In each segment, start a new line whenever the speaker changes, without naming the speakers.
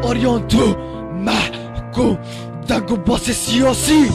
آریان تو محکوم دنگ و باس سیاسی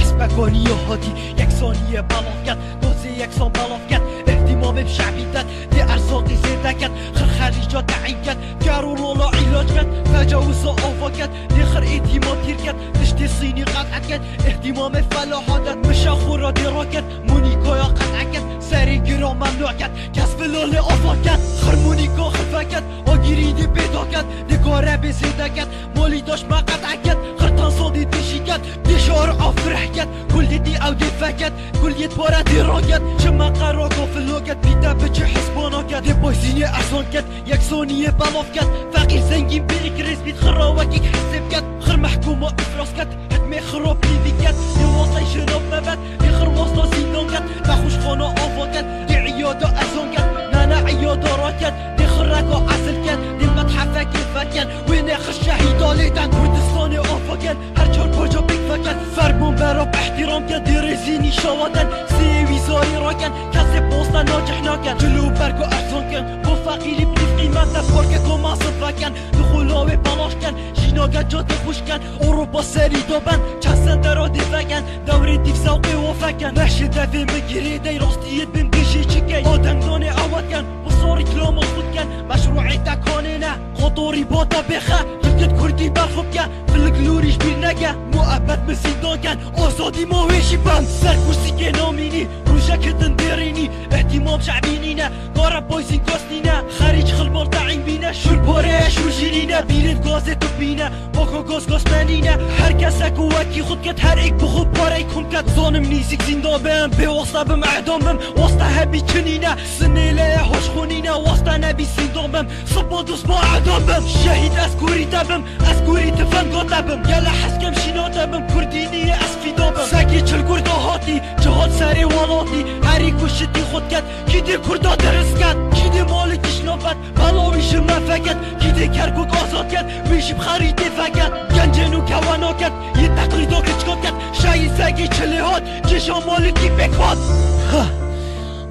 حسبگانی هادی یک ثانیه بلاف کرد دوزه یکسان بلاف کرد اهتمام شعبیت دی ارزاقی زیده کرد خرخریجا تعیین کرد گرولالا علاج کرد تجاوز آفا کرد دی خر اعتماد تیر کرد تشتی صینی قطع کرد اهتمام فلاحادت مشاخورا دیرا کرد مونیکایا قطع کرد سری گرا ممنوع کرد کسب لاله آفا کرد خر مونیکا خفه کرد آگیری دی پیدا کرد دی کاره بزیده کرد مالی داشت ما قطع کرد خر تنصادی دیشی کرد دی شعر آفره کرد کل دی او دی فکت کل یت باره دیرا کرد شما قرار گفلو کرد بیده بچه حسبانا کرد دی بایزینی ارزان کرد یک ثانیه بلاف کرد فقیر زنگین به اکریز بید خراوکی حسب کرد خر محکوم و افراس کرد حتمی خراب لیوی کرد دی واسطه شناب مبد دی خر واسطه زیندان کرد بخوش خانه آفا کرد دی عیاده ازان کرد نه عیاده را کرد دی خرکا عزل کرد دی متحفه کفه کرد وینه خر شهیدا لیدن کردستان آفا کرد هر چار کجا بکفه کرد فرمون براب احترام کرد دی رزینی شوادن سیوی زاری را کرد کسی پوستا ناجح نکرد جلو برگو ارزان کرد با فقیری بلیف قیمت پارک کما صفه کرد دخولاوی بلاش کرد جیناگه جاده خوش کرد اروپا سری دابن چند سنده را دیفه کرد دوری دیف زوقی وفه کرد نحش دوی مگیری دی راستیت بین بشی چکی آدم دانه عواد کرد بصاری کلام خود کرد مشروعی تکانه نه خطوری باتا بخه یکت کردی برخوب کرد فلک لوریش بیر نگه معبد مسیدان کرد آزادی ماویشی بند سرکوسی که نامینی روشه کتن دیرینی احتمام شعبینی نه داره بایزین کاستی نه خریج خلبار تعین بینه شور پاره شور جیرینه بیرید گازه تو بینه باکا گاز منینه هر کس اکو وکی خود کت هر ایک بخود پاره کم کت ظانم نیزیک زندان بهم به واسطه بم اعدام بم واسطه هبی چنینه سنیله هوش خونینه واسطه نبی زندان بم صبا دوست با اعدام بم شهید از کوری تبم از کوری تفنگا تبم یلا حسکم شینا تبم کردینی از فیدا بم سکی چل کرده هاتی جهاد سری والاتی هری کشتی خود کت کی دی کرده درس کت کی دی مالکش نابد بلاویش مفکت کی دی کرکوک آزاد کت میشیم خریدی فکت گنجنو کوانا کت یه تقریدا کچکات کت شایی سگی چلی هات چشا مالکی بکات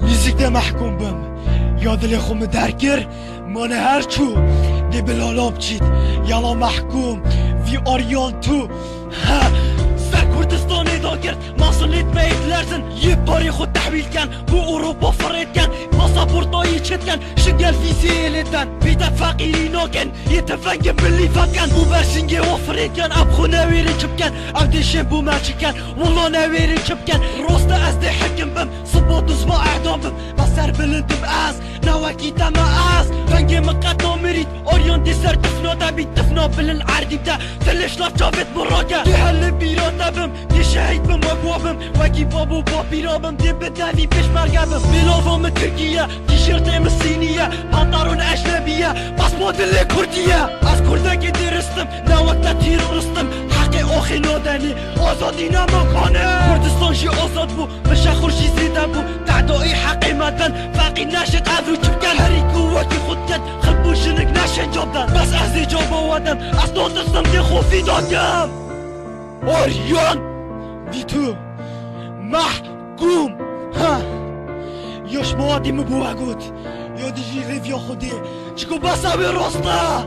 میزیک ده محکوم بم یادل خوم درگیر مانه هرچو دی بلالاب چید یلا محکوم وی آریان تو کردستان ادا کرد مسئولیت میت لرزن یه باری خود تحویل کن بو اروپا فرید کن پاسپورتایی چت کن شگل ویزی لیدن بیده فقیری ناکن یه تفنگ ملی فکن بو برسنگی وفرید کن ابخو نویری چپ کن ابدیشه بو مرچی کن والله نویری چپ کن راست از ده حکم بم صبا دوز با اعدام بم بسر بلندم از نوکی دم از فنگ مقد نامرید آریان دی سر دفنا دبید دفنا بلن عردی بده تلش لاف جاوید براگه دی حل بیرات بم دی شهید بم وگوابم وگی بابو با بیرابم دی بدوی پیش مرگبم بلاوام ترکیه تیشرتم سینیه پانتارون اجنبیه بس مدل کردیه از کردگی درستم نوکت تیر رستم حق آخی نادنی آزادی نمکانه کردستان شی آزاد بو بشه خورشی زیده بو تعدایی حقی مدن فقی نشد عذرو چپ کن هری قوتی خود کن خلبو شنک نشد جاب دن بس از ایجاب آودم از دادستم دی خوفی دادم آریان دی تو محکوم یاش موادی مبوه گود یادی جی غیف یا خودی چکو بس اوی راسته